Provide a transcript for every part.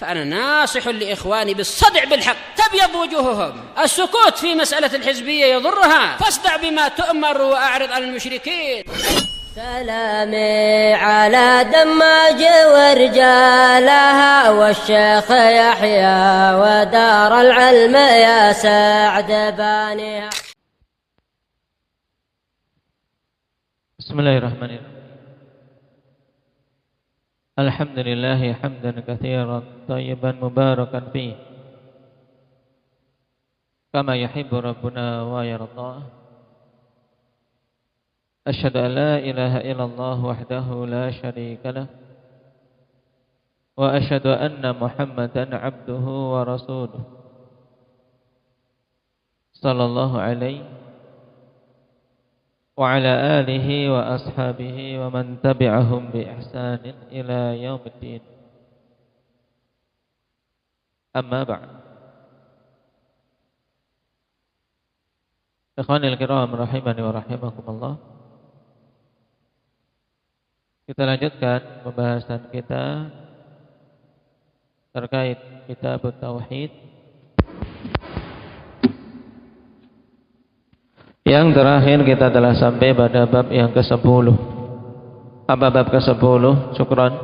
فأنا ناصح لإخواني بالصدع بالحق تبيض وجوههم. السكوت في مسألة الحزبية يضرها، فاصدع بما تؤمر وأعرض عن المشركين. سلامي على دماج ورجالها والشيخ يحيى ودار العلم يا سعد بانيها. بسم الله الرحمن الرحيم. الحمد لله حمدا كثيرا طيبا مباركا فيه كما يحب ربنا ويرضاه. أشهد أن لا إله إلا الله وحده لا شريك له وأشهد أن محمدا عبده ورسوله صلى الله عليه وعلى آله وأصحابه ومن تبعهم بإحسان إلى يوم الدين. أما بعد. Ikhwanil kiram rahimani wa rahimakumullah. Kita lanjutkan pembahasan kita terkait kitab Tauhid. Yang terakhir kita telah sampai pada bab yang ke-10. Apa bab ke-10? Syukran.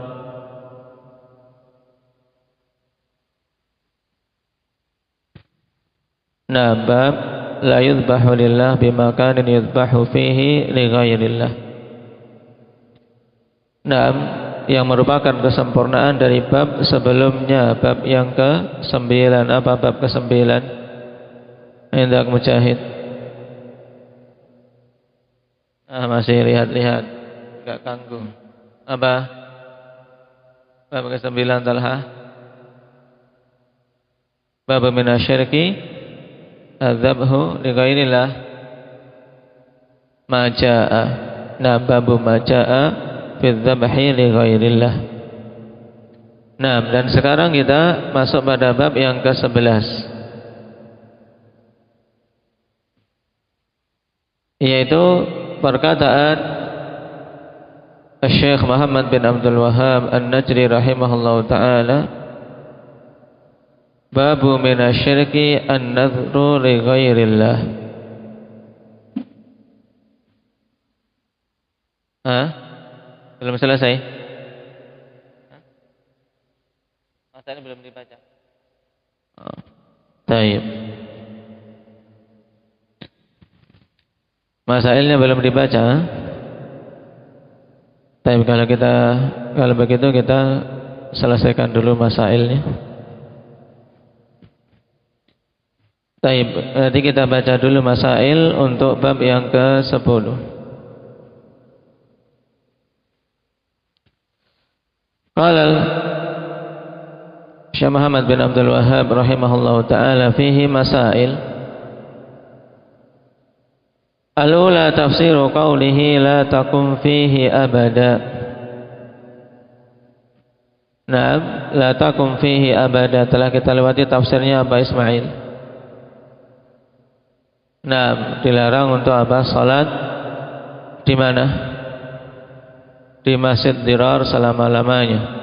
Nah, bab la yudbahu lillah bimakanin yudbahu fihi li ghairillah. Nah, yang merupakan kesempurnaan dari bab sebelumnya, bab yang ke-9. Apa bab ke-9? Hendak Mujahid. Masih lihat-lihat, enggak ganggu. Apa? Bab ke-9 Talha. Bab minasyirki adzabhu li ghairillah ma jaa. Nah, bab ma jaa fi dzabhi li ghairillah. Nah, dan sekarang kita masuk pada bab yang ke-11, yaitu perkataan Syekh Muhammad bin Abdul Wahhab An-Najri rahimahullahu ta'ala, babu minasyirki an-nadhru li ghairillah. Belum selesai? Masalahnya belum dibaca. Baik. Masailnya belum dibaca. Tapi kalau begitu kita selesaikan dulu masailnya. Baik, nanti kita baca dulu masail untuk bab yang ke-10. Qala Syekh Muhammad bin Abdul Wahhab rahimahullahu taala fihi masail. Al-ula tafsiru qawlihi la takum fihi abada. Naam, la takum fihi abada telah kita lewati tafsirnya apa Ismail? Naam, dilarang untuk apa? Salat di mana? Di Masjid Dirar selama-lamanya.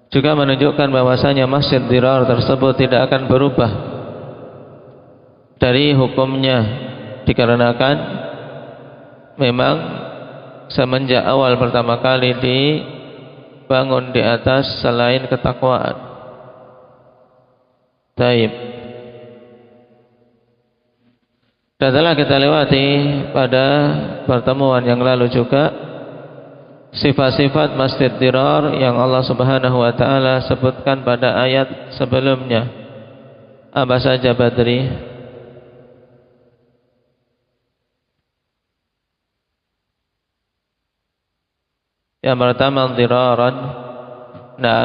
Juga menunjukkan bahwasanya Masjid Dirar tersebut tidak akan berubah dari hukumnya, dikarenakan memang semenjak awal pertama kali dibangun di atas selain ketakwaan. Taib. Dan telah kita lewati pada pertemuan yang lalu juga sifat-sifat Masjid Dirar yang Allah Subhanahu wa taala sebutkan pada ayat sebelumnya. Apa saja Badri? Yang pertama diraran. Nah,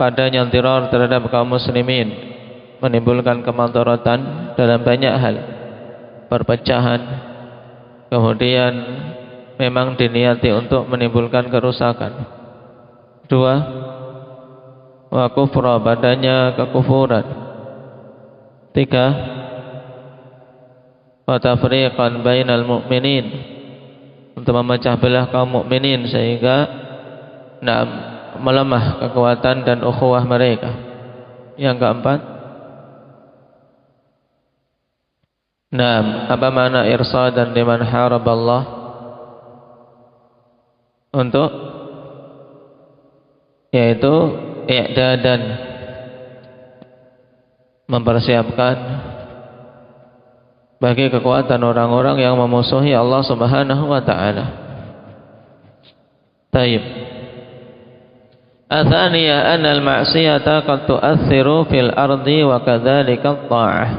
padanya dirar terhadap kaum muslimin, menimbulkan kemandaratan dalam banyak hal, perpecahan, kemudian memang diniati untuk menimbulkan kerusakan. Dua, wa kufra, padanya kekufuran. Tiga, wa tafriqan bainal mu'minin, untuk memecah belah kaum mukminin sehingga melemah kekuatan dan ukhuwah mereka. Yang keempat, apa makna irsadan liman haraballah? Untuk yaitu i'dadan, mempersiapkan bagi kekuatan orang-orang yang memusuhi Allah Subhanahu wa taala. Taib. Atsaniyah anna al-ma'siyata qad tu'athiru fil ardi wa kadzalika at-tha'ah.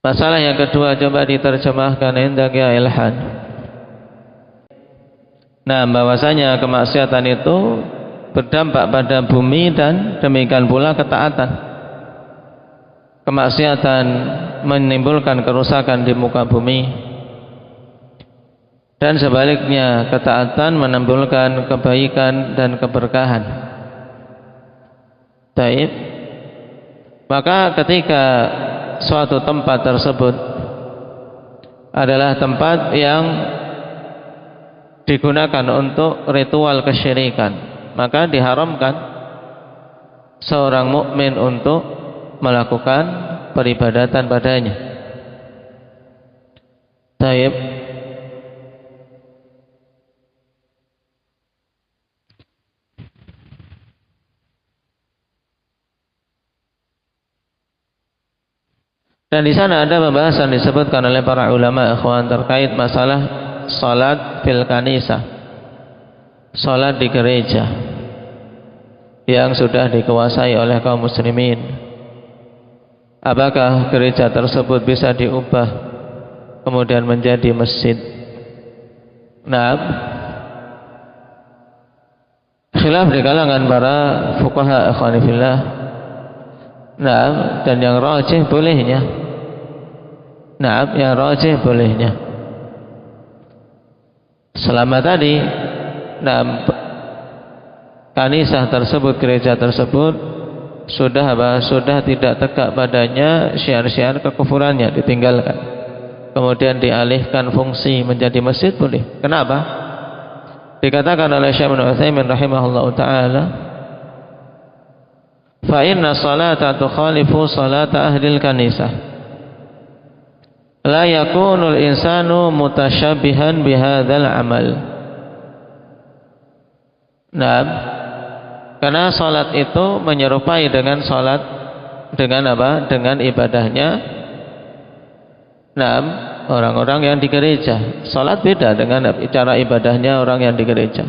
Masalah yang kedua coba diterjemahkan indak ya Ilhan. Bahwasanya kemaksiatan itu berdampak pada bumi dan demikian pula ketaatan. Kemaksiatan menimbulkan kerusakan di muka bumi dan sebaliknya ketaatan menimbulkan kebaikan dan keberkahan. Taib. Maka ketika suatu tempat tersebut adalah tempat yang digunakan untuk ritual kesyirikan, maka diharamkan seorang mukmin untuk melakukan peribadatan padanya. Taib. Dan di sana ada pembahasan disebutkan oleh para ulama ikhwan terkait masalah salat fil kanisah, salat di gereja yang sudah dikuasai oleh kaum muslimin. Apakah gereja tersebut bisa diubah kemudian menjadi masjid? Khilaf di kalangan para fuqaha ikhwan fillah. Dan yang rajih bolehnya. Yang rajih bolehnya. Selama tadi kanisah tersebut, gereja tersebut sudah tidak tegak padanya syiar-syiar kekufurannya, ditinggalkan. Kemudian dialihkan fungsi menjadi masjid, boleh. Kenapa? Dikatakan oleh Syekh Ibnu Utsaimin rahimahullahu taala, fa inna salata tukhalifu salata ahlil kanisah. La yakunul insanu mutasyabihan bihadzal amal. Karena salat itu menyerupai dengan salat dengan apa? Dengan ibadahnya orang-orang yang di gereja. Salat beda dengan cara ibadahnya orang yang di gereja.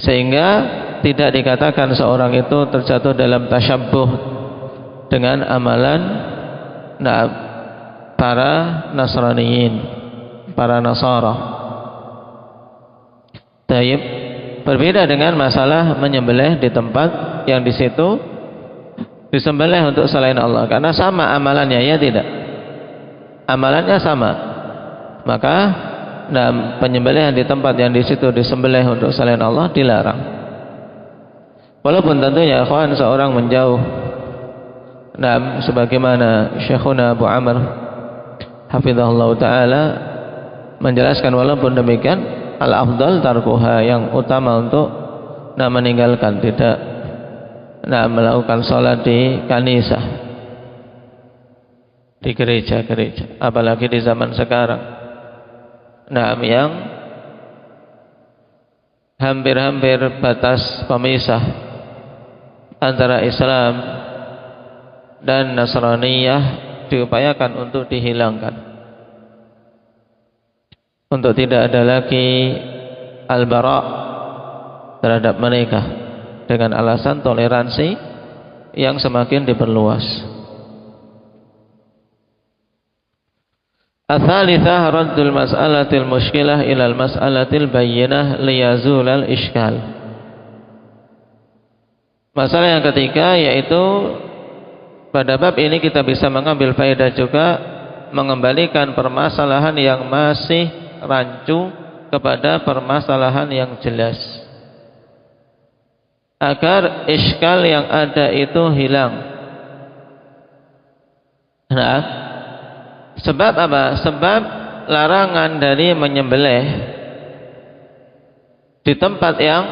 Sehingga tidak dikatakan seorang itu terjatuh dalam tasyabbuh dengan amalan para Nasraniyin, para Nasara. Taib. Berbeda dengan masalah menyembelih di tempat yang di situ disembelih untuk selain Allah, karena sama amalannya, ya tidak? Amalannya sama. Maka penyembelihan di tempat yang di situ disembelih untuk selain Allah dilarang. Walaupun tentunya ikhwan seorang menjauh. Sebagaimana Syekhuna Abu Amr hafizahullah taala menjelaskan, walaupun demikian al-afdal tarkuha, yang utama untuk meninggalkan, tidak melakukan sholat di kanisah, di gereja-gereja, apalagi di zaman sekarang yang hampir-hampir batas pemisah antara Islam dan Nasraniyah diupayakan untuk dihilangkan, untuk tidak ada lagi al-bara' terhadap mereka dengan alasan toleransi yang semakin diperluas. Ats-tsalitsah raddul mas'alatil mushkilah ilal mas'alatil bayyinah liyazulal iskal. Masalah yang ketiga yaitu pada bab ini kita bisa mengambil faedah juga, mengembalikan permasalahan yang masih rancu kepada permasalahan yang jelas, agar iskal yang ada itu hilang. Sebab apa? Sebab larangan dari menyembelih di tempat yang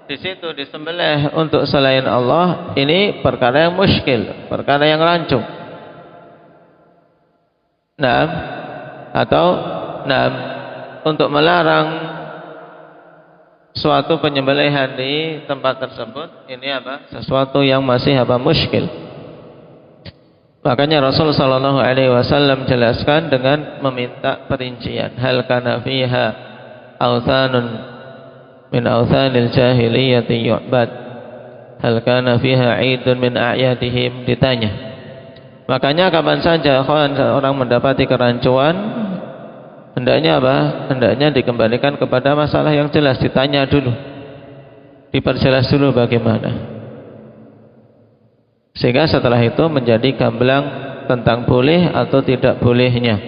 di situ disembelih untuk selain Allah, ini perkara yang muskil, perkara yang rancung. Nah, atau untuk melarang suatu penyembelihan di tempat tersebut, ini sesuatu yang masih muskil. Makanya Rasul sallallahu alaihi wasallam jelaskan dengan meminta perincian, hal kana fiha authanun min authanil jahiliyati yu'bad, hal kana fiha 'idun min a'yadihim, ditanya. Makanya kapan saja orang mendapati kerancuan, hendaknya hendaknya dikembalikan kepada masalah yang jelas, ditanya dulu, diperjelas dulu bagaimana, sehingga setelah itu menjadi gamblang tentang boleh atau tidak bolehnya.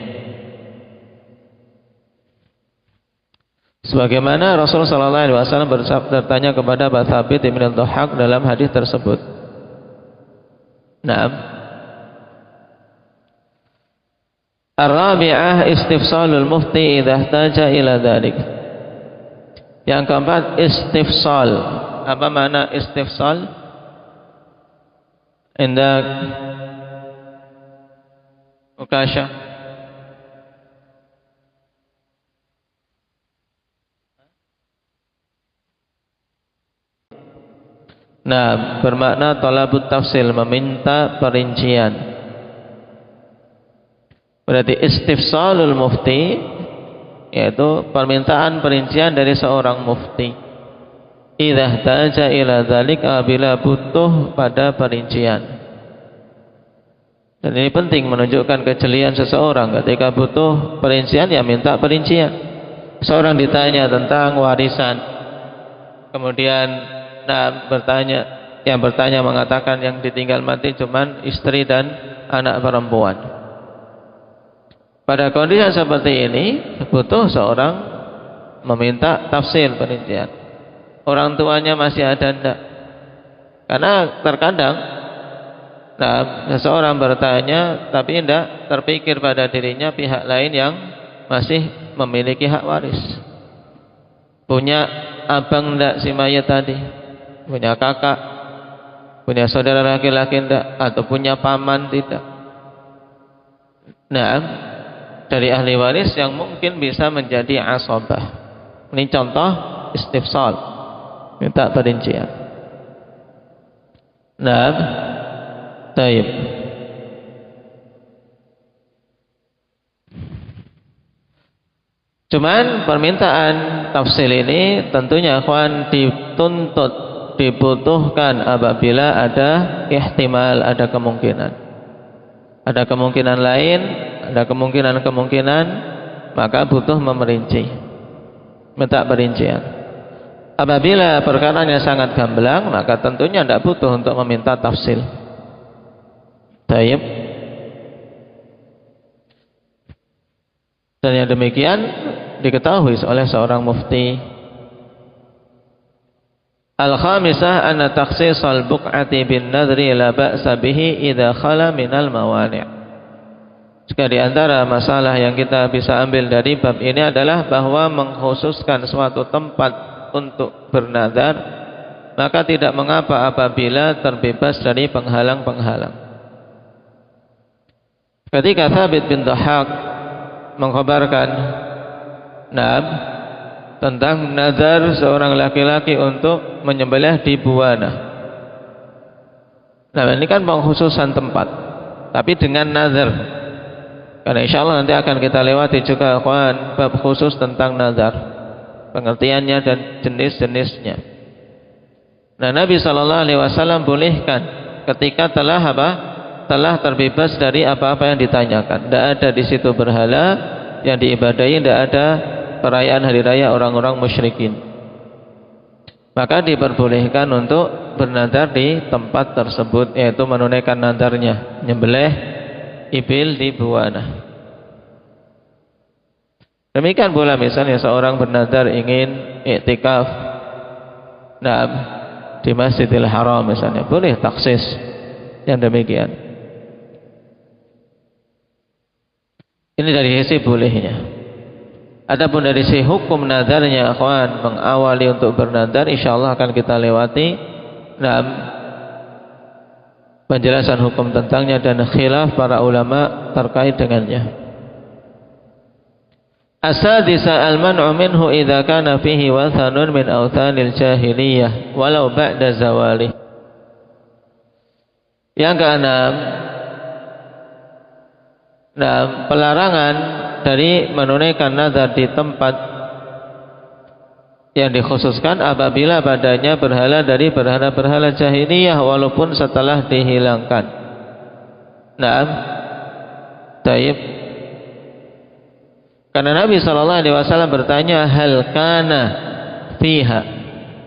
Sebagaimana Rasul sallallahu alaihi wasallam bertanya kepada Abu Thabit bin Al-Dhahhak dalam hadis tersebut. Naam. Ar-rabi'ah istifsalul mufti idza ihtaja ila dzalik. Yang keempat, istifsal. Apa makna istifsal? Indak Ukasha. Nah, bermakna talabut tafsil, meminta perincian. Berarti istifsalul mufti, yaitu permintaan perincian dari seorang mufti. Idza ihtaja ila dzalik, apabila butuh pada perincian. Dan ini penting menunjukkan kejelian seseorang. Ketika butuh perincian, ya minta perincian. Seorang ditanya tentang warisan, kemudian yang bertanya mengatakan yang ditinggal mati cuman istri dan anak perempuan. Pada kondisi seperti ini butuh seorang meminta tafsir perincian. Orang tuanya masih ada enggak? Karena terkadang seseorang bertanya tapi enggak terpikir pada dirinya pihak lain yang masih memiliki hak waris. Punya abang enggak si mayat tadi? Punya kakak, punya saudara laki-laki tidak, atau punya paman tidak. Nah, dari ahli waris yang mungkin bisa menjadi asabah. Ini contoh istifsal, minta perincian. Nah, taib. Cuman permintaan tafsil ini tentunya akhwan dibutuhkan apabila ada ihtimal, ada kemungkinan. Ada kemungkinan lain, ada kemungkinan, maka butuh memerinci, minta perincian. Apabila perkaranya sangat gamblang, maka tentunya tidak butuh untuk meminta tafsil. Taib. Dan yang demikian diketahui oleh seorang mufti. Al-khamisah anna takhsisal buq'ati bin nadri la ba'sa bihi idza khala minal mawani'. Jika di antara masalah yang kita bisa ambil dari bab ini adalah bahwa mengkhususkan suatu tempat untuk bernadar, maka tidak mengapa apabila terbebas dari penghalang-penghalang. Ketika Thabit bin Dhahhak mengkhabarkan tentang nazar seorang laki-laki untuk menyembelih di Buwana. Nah, ini kan pengkhususan tempat, tapi dengan nazar. Karena insya Allah nanti akan kita lewati juga bab khusus tentang nazar, pengertiannya dan jenis-jenisnya. Nah, Nabi SAW bolehkan ketika telah terbebas dari apa-apa yang ditanyakan. Tidak ada di situ berhala yang diibadahi, tidak ada perayaan hari raya orang-orang musyrikin. Maka diperbolehkan untuk bernadar di tempat tersebut, yaitu menunaikan nadarnya, nyembelih ibil di Buwana. Demikian pula misalnya seorang bernadar ingin iktikaf di Masjidil Haram misalnya, boleh taksis yang demikian. Ini dari sisi bolehnya. Adapun dari si hukum nadarnya akhwan, mengawali untuk bernadar, insyaallah akan kita lewati dalam penjelasan hukum tentangnya dan khilaf para ulama terkait dengannya. Asadisa al-man'u minhu idza kana fihi wathanun min awthanil jahiliyah walau ba'da zawali. Yang keenam, pelarangan dari menunaikan nazar di tempat yang dikhususkan apabila padanya berhala dari berhala-berhala jahiliyah walaupun setelah dihilangkan. Naam. Taib. Karena Nabi SAW bertanya, hal kana fiha,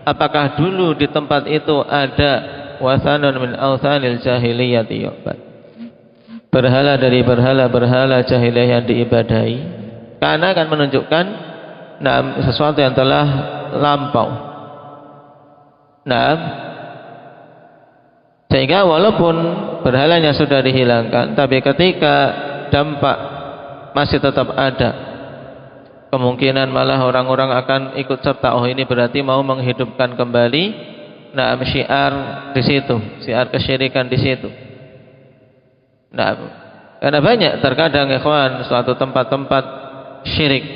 apakah dulu di tempat itu ada wathanun min awthanil jahiliyati yu'bad, berhala dari berhala-berhala jahiliyah yang diibadahi. Karena akan menunjukkan sesuatu yang telah lampau. Sehingga walaupun berhalanya sudah dihilangkan, tapi ketika dampak masih tetap ada, kemungkinan malah orang-orang akan ikut serta. Oh, ini berarti mau menghidupkan kembali syiar di situ, syiar kesyirikan di situ. Karena banyak terkadang ikhwan suatu tempat-tempat syirik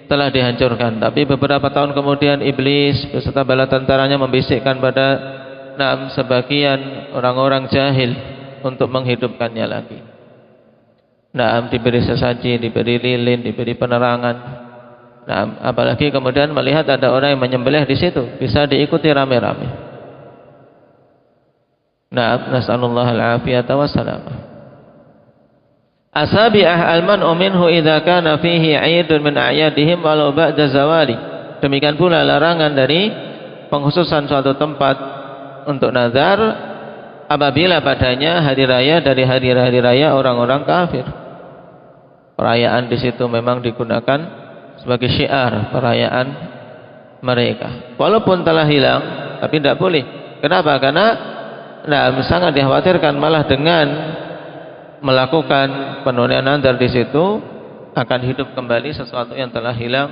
telah dihancurkan, tapi beberapa tahun kemudian iblis beserta bala tentaranya membisikkan pada sebagian orang-orang jahil untuk menghidupkannya lagi. Diberi sesaji, diberi lilin, diberi penerangan. Apalagi kemudian melihat ada orang yang menyembelih di situ, bisa diikuti rame-rame. Nasallallahu al-afiyata wassalamah. Asabi'ah al-man'u minhu idza kana fihi 'aidun min a'yadihim walau ba'da zawali. Demikian pula larangan dari pengkhususan suatu tempat untuk nazar apabila padanya hari raya dari hari-hari raya orang-orang kafir. Perayaan di situ memang digunakan sebagai syiar perayaan mereka. Walaupun telah hilang, tapi tidak boleh. Kenapa? Karena sangat dikhawatirkan malah dengan melakukan penunaian nazar di situ akan hidup kembali sesuatu yang telah hilang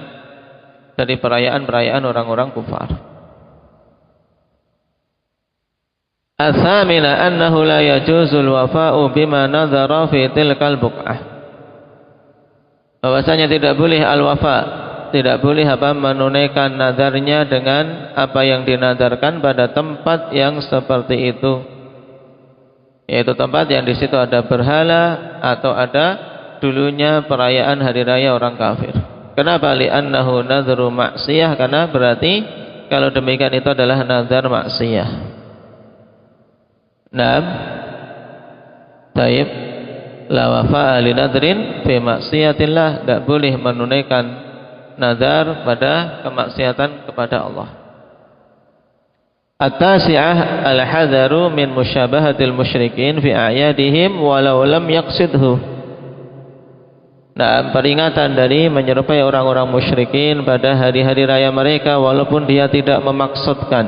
dari perayaan-perayaan orang-orang kufar. Atsamina annahu la yajuzul wafa'u bima nadhara fi tilkal buq'ah. Bahwasanya tidak boleh al-wafa, tidak boleh menunaikan nadarnya dengan apa yang dinadarkan pada tempat yang seperti itu, yaitu tempat yang di situ ada berhala atau ada dulunya perayaan hari raya orang kafir. Kenapa? Li'annahu nadhru maksiyah, karena berarti kalau demikian itu adalah nazar maksiyah. Taib. La wafa'a li nadrin fi maksiatillah, tidak boleh menunaikan nazar pada kemaksiatan kepada Allah. At-tasi'ah al-hadharu min musyabahatil musyrikin fi a'yadihim walau lam yaqsidhu. Peringatan dari menyerupai orang-orang musyrikin pada hari-hari raya mereka walaupun dia tidak memaksudkan.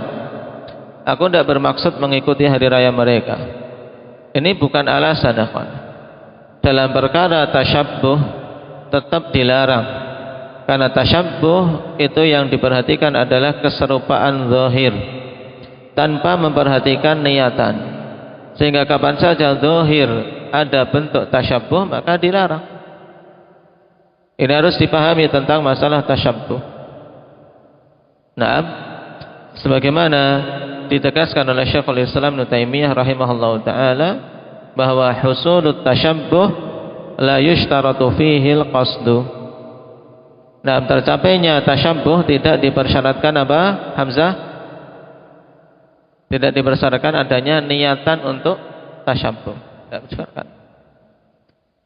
Aku tidak bermaksud mengikuti hari raya mereka. Ini bukan alasan, akhwan. Dalam perkara tasyabbuh tetap dilarang, karena tasyabbuh itu yang diperhatikan adalah keserupaan zahir tanpa memperhatikan niatan, sehingga kapan saja zahir ada bentuk tasyabbuh maka dilarang. Ini harus dipahami tentang masalah tasyabbuh. Sebagaimana ditegaskan oleh Syekhul Islam Ibnu Taimiyah rahimahullahu taala bahwa husulut tasyabbuh la yushtaratu fihi al-qasdu. Tercapainya tasyabbuh tidak dipersyaratkan apa? Hamzah? Tidak dipersyaratkan adanya niatan untuk tasyabbuh. Tidak dipersyaratkan.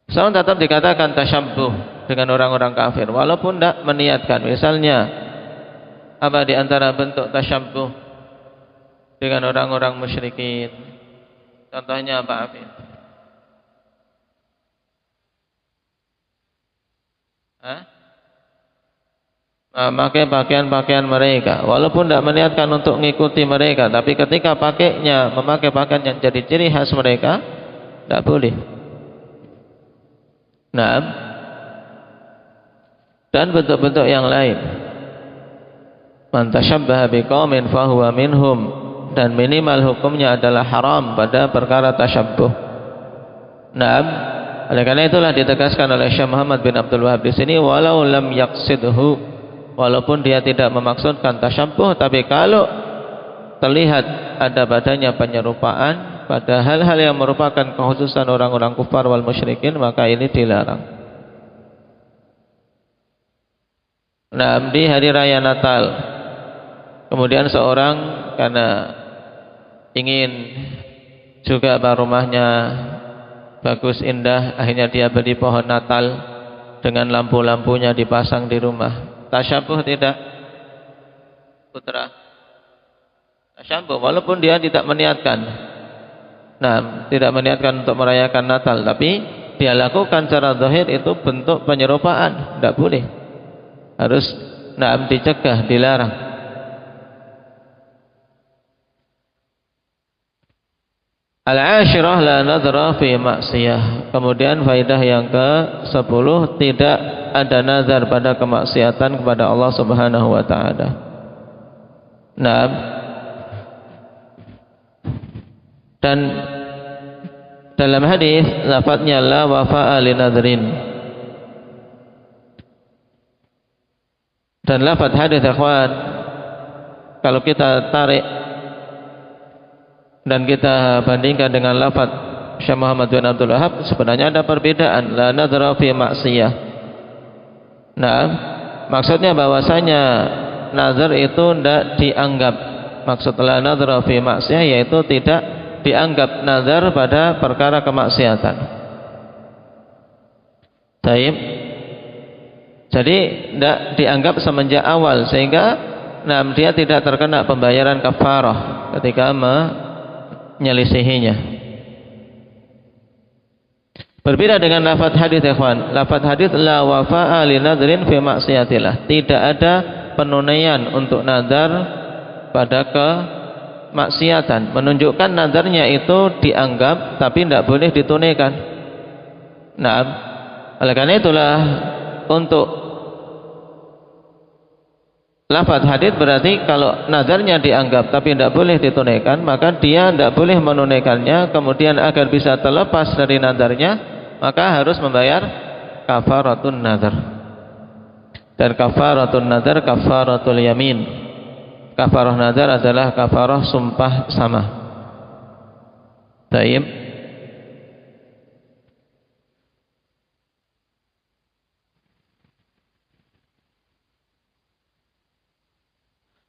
Soalnya tetap dikatakan tasyabbuh dengan orang-orang kafir walaupun tidak meniatkan. Misalnya apa di antara bentuk tasyabbuh dengan orang-orang musyrikin? Contohnya apa, Afif? Memakai pakaian-pakaian mereka walaupun tidak meniatkan untuk mengikuti mereka, tapi ketika pakainya memakai pakaian yang jadi ciri khas mereka, tidak boleh. dan bentuk-bentuk yang lain. Man tashabbaha biqaumin fahuwa minhum, dan minimal hukumnya adalah haram pada perkara tasyabbuh. Naam, oleh karena itulah ditegaskan oleh Syekh Muhammad bin Abdul Wahab di sini, walau lam yaqsidhu, walaupun dia tidak memaksudkan tasyabbuh, tapi kalau terlihat ada padanya penyerupaan pada hal-hal yang merupakan kekhususan orang-orang kufar wal musyrikin, maka ini dilarang. Nah, di hari raya Natal, kemudian seorang karena ingin juga rumahnya bagus indah, akhirnya dia beli pohon Natal dengan lampu-lampunya dipasang di rumah. Tasyabbuh tidak, putra? Tasyabbuh walaupun dia tidak meniatkan. Nah, tidak meniatkan untuk merayakan Natal, tapi dia lakukan secara zahir, itu bentuk penyerupaan, tidak boleh. Harus dicegah, dilarang. Al-ashirah la nadhra fi maksiyah. Kemudian faedah yang ke-10, tidak ada nazar pada kemaksiatan kepada Allah Subhanahu wa taala. Nah, dan dalam hadis lafadznya la wafa'a li nadrin. Dan lafadz hadis ikhwan, kalau kita tarik dan kita bandingkan dengan lafadz Syekh Muhammad bin Abdul Wahab, sebenarnya ada perbedaan. La nadhra fi maksiyah. Nah, maksudnya bahwasanya nazar itu tidak dianggap. Maksud la nadhra fi maksiyah yaitu tidak dianggap nazar pada perkara kemaksiatan. Baik. Jadi tidak dianggap semenjak awal, sehingga dia tidak terkena pembayaran kafarah ketika menyelisihinya. Berbeda dengan lafadz hadis ikhwan. Lafadz hadis la wafa'a li nadrin fi maksiatillah. Tidak ada penunaian untuk nazar pada kemaksiatan, menunjukkan nazarnya itu dianggap tapi tidak boleh ditunaikan. Nah, oleh karena itulah untuk lafadz hadis berarti kalau nazarnya dianggap tapi tidak boleh ditunaikan, maka dia tidak boleh menunaikannya. Kemudian agar bisa terlepas dari nazarnya, maka harus membayar kafaratun nazar. Dan kafaratun nazar kafaratul yamin. Kafarah nazar adalah kafarah sumpah sama. Baik.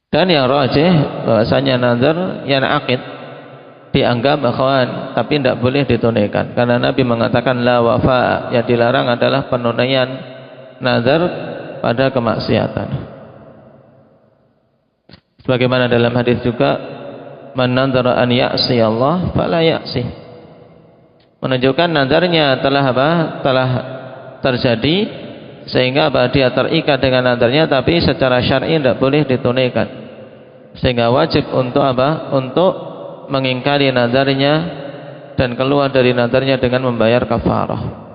Dan yang rajih bahwasanya nazar yang aqid dianggap akhwan tapi tidak boleh ditunaikan, karena Nabi mengatakan la wafa, yang dilarang adalah penunaian nazar pada kemaksiatan. Sebagaimana dalam hadis juga, man nadhara an ya'si Allah fala ya'si, menunjukkan nazarnya telah telah terjadi, sehingga dia terikat dengan nazarnya, tapi secara syar'i tidak boleh ditunaikan, sehingga wajib untuk untuk mengingkari nazarnya dan keluar dari nazarnya dengan membayar kafarah.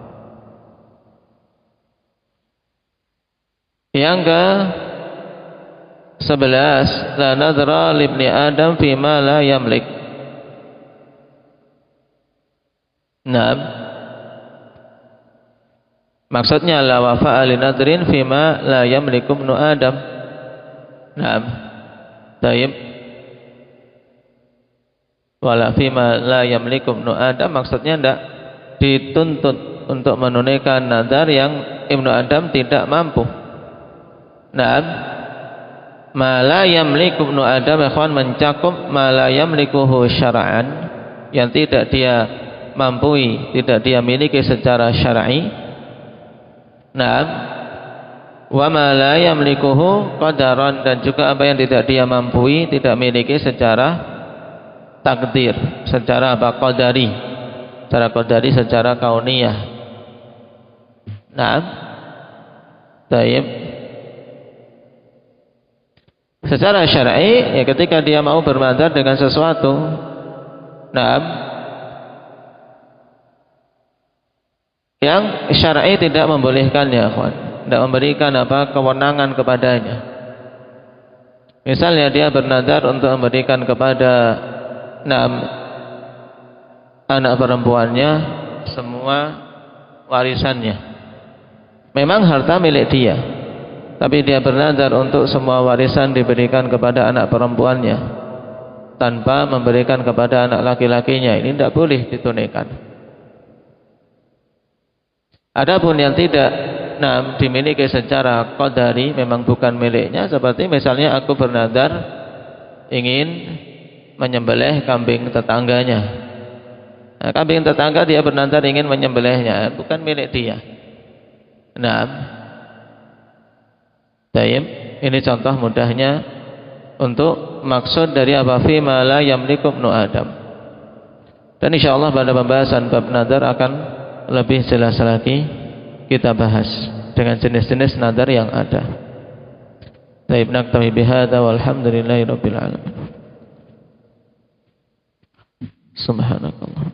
Yang ke-11, la nadhra li ibni Adam fima la yamlik. Naam, maksudnya la wafa'a li nadrin fima la yamliku ibnu Adam. Naam. Baik. Wala fima la yamliku ibnu Adam, maksudnya tidak dituntut untuk menunaikan nazar yang ibnu Adam tidak mampu. Naam. Ma la yamliku ibnu Adam ikhwan mencakup ma la yamlikuhu syar'an, yang tidak dia mampu, tidak dia miliki secara syar'i. Naam, wa ma la yamlikuhu qadaran, dan juga apa yang tidak dia mampu, tidak miliki secara takdir, secara qadari, secara qadari, secara kauniyah. Naam. Baik. Secara syar'i, ya ketika dia mau bernazar dengan sesuatu, naam, yang syar'i tidak membolehkannya, kawan. tidak memberikan kewenangan kepadanya. Misalnya dia bernadar untuk memberikan kepada anak perempuannya semua warisannya. Memang harta milik dia, tapi dia bernadar untuk semua warisan diberikan kepada anak perempuannya tanpa memberikan kepada anak laki-lakinya. Ini tidak boleh ditunaikan. Adapun yang tidak dimiliki secara qadari, memang bukan miliknya, seperti misalnya aku bernadar ingin menyembelih kambing tetangganya. Kambing tetangga dia bernadar ingin menyembelihnya, bukan milik dia. Ini contoh mudahnya untuk maksud dari fima la yamliku ibnu Adam. Dan insyaallah pada pembahasan bab nadar akan lebih jelas lagi kita bahas dengan jenis-jenis nadar yang ada. Baik, naktafi bihadza walhamdulillahirabbil alamin. Subhanakallah.